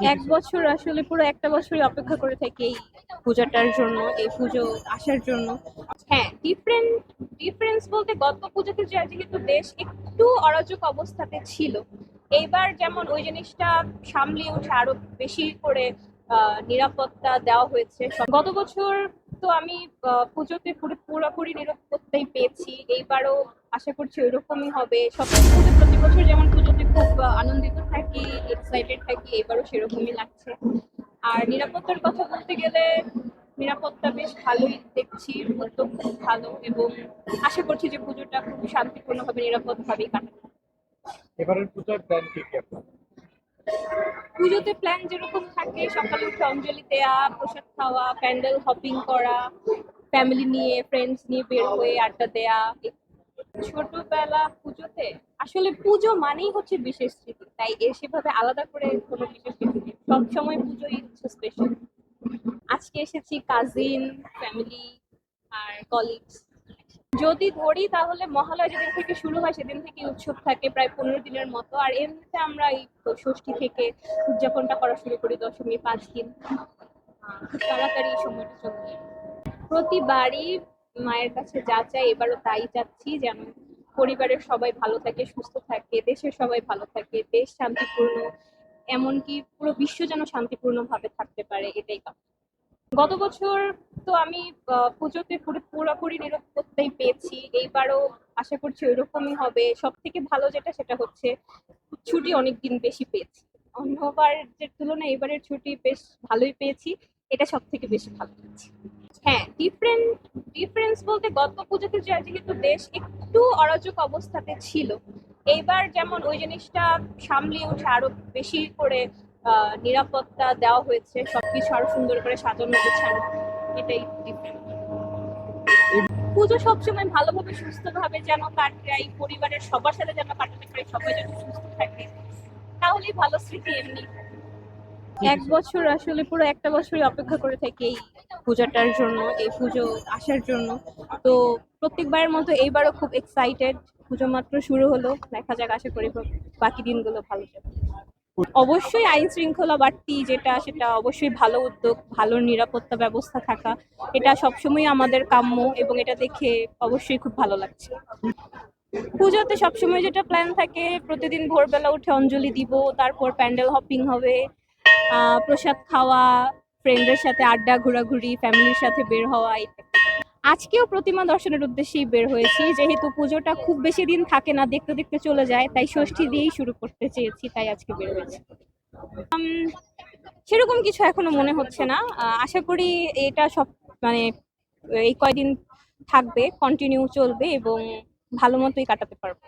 এক বছর আসলে পুরো একটা বছরই অপেক্ষা করে থাকি এই পূজাটার জন্য, এই পুজো আসার জন্য। হ্যাঁ, ডিফারেন্স বলতে গত পুজোতে যেহেতু দেশ একটু অরাজক অবস্থাতে ছিল, এইবার যেমন ওই জিনিসটা সামলিয়ে উঠে আরো বেশি করে নিরাপত্তা দেওয়া হয়েছে। গত বছর তো আমি পুজোতে পুরোপুরি নিরাপত্তাই পেয়েছি, এইবারও আশা করছি ওইরকমই হবে। সব পুজো প্রতি বছর যেমন পুজোতে খুব আনন্দিত থাকি, এক্সাইটেড থাকি, এবারও সেরকমই লাগছে। আর নিরাপত্তার কথা বলতে গেলে নিরাপত্তা বেশ ভালোই দেখছি, উদ্যোগ খুব ভালো, এবং আশা করছি যে পুজোটা খুব শান্তিপূর্ণভাবে নিরাপদ ভাবেই কাটাবে। এবারের পূজার প্ল্যান কি কি আপনার? পুজোতে প্ল্যান যেরকম থাকে, সকালে উঠে অঞ্জলি দেয়া, প্রসাদ খাওয়া, প্যান্ডেল হপিং করা, ফ্যামিলি নিয়ে ফ্রেন্ডস নিয়ে বের হয়ে আড্ডা দেয়া। ছোটবেলা পুজোতে আসলে পুজো মানেই হচ্ছে বিশেষ স্মৃতি, তাই এর সেভাবে আলাদা করে কোনো বিশেষ স্মৃতি নেই, সবসময় পুজোই হচ্ছে স্পেশাল। আজকে এসেছি কাজিন, ফ্যামিলি আর কলিগস। যদি ধরি তাহলে মহালয়া যেদিন থেকে শুরু হয় সেদিন থেকে উৎসব থাকে প্রায় 15 দিনের মতো। আর এমনিতে আমরা এই ষষ্ঠী থেকে উদযাপনটা করা শুরু করি, দশমী 5 দিন। খুব তাড়াতাড়ি সময়টা চলে যায়। প্রতিবারই মায়ের কাছে যা চাই, এবারও তাই চাচ্ছি, যেন পরিবারের সবাই ভালো থাকে, সুস্থ থাকে, দেশের সবাই ভালো থাকে, দেশ শান্তিপূর্ণ, এমনকি পুরো বিশ্ব যেন শান্তিপূর্ণ ভাবে থাকতে পারে, এটাই কাম্য। গত বছর তো আমি পুজোতে পুরোপুরি নিরাপত্তাই পেয়েছি, এইবারও আশা করছি ওইরকমই হবে। সব থেকে ভালো যেটা সেটা হচ্ছে ছুটি অনেক দিন বেশি পেয়েছি, অন্যবারের তুলনায় এবারের ছুটি বেশ ভালোই পেয়েছি, এটা সব থেকে বেশি ভালো পেয়েছি। হ্যাঁ, ডিফারেন্স বলতে গত পুজোতে যেহেতু দেশ একটু অরাজক অবস্থাতে ছিল, এইবার যেমন ওই জিনিসটা সামলিয়ে উঠে আরো বেশি করে নিরাপত্তা দেওয়া হয়েছে, সবকিছু আরো সুন্দর করে সাজানো গোছানো, এটাই ডিফারেন্ট। পুজো সবসময় ভালোভাবে সুস্থভাবে যেন কাটাই, পরিবারের সবার সাথে যেন কাটাতে পারি, সবাই যেন সুস্থ থাকে, তাহলেই ভালো স্মৃতি এমনি। এক বছর আসলে পুরো একটা বছরই অপেক্ষা করে থাকি এই পূজাটার জন্য, এই পুজো আসার জন্য। তো প্রত্যেকবারের মতো এইবারও খুব এক্সাইটেড। পুজো মাত্র শুরু হলো, দেখা যাক, আশা করি বাকি দিনগুলো ভালো যাবে। অবশ্যই আইন শৃঙ্খলা বাড়তি যেটা, সেটা অবশ্যই ভালো উদ্যোগ, ভালো নিরাপত্তা ব্যবস্থা থাকা, এটা সবসময় আমাদের কাম্য, এবং এটা দেখে অবশ্যই খুব ভালো লাগছে। পুজোতে সবসময় যেটা প্ল্যান থাকে, প্রতিদিন ভোরবেলা উঠে অঞ্জলি দিব, তারপর প্যান্ডেল হপিং হবে, প্রসাদ খাওয়া, ফ্রেন্ডের সাথে আড্ডা, ঘোরাঘুরি, ফ্যামিলির সাথে বের হওয়া। আজকেও প্রতিমা দর্শনের উদ্দেশ্যেই বের হয়েছি, যেহেতু পুজোটা খুব বেশি দিন থাকে না, দেখতে দেখতে চলে যায়, তাই ষষ্ঠী দিয়েই শুরু করতে চেয়েছি, তাই আজকে বের হয়েছি। সেরকম কিছু এখনো মনে হচ্ছে না, আশা করি এটা সব মানে এই কয়দিন থাকবে, কন্টিনিউ চলবে, এবং ভালো মতোই কাটাতে পারবো।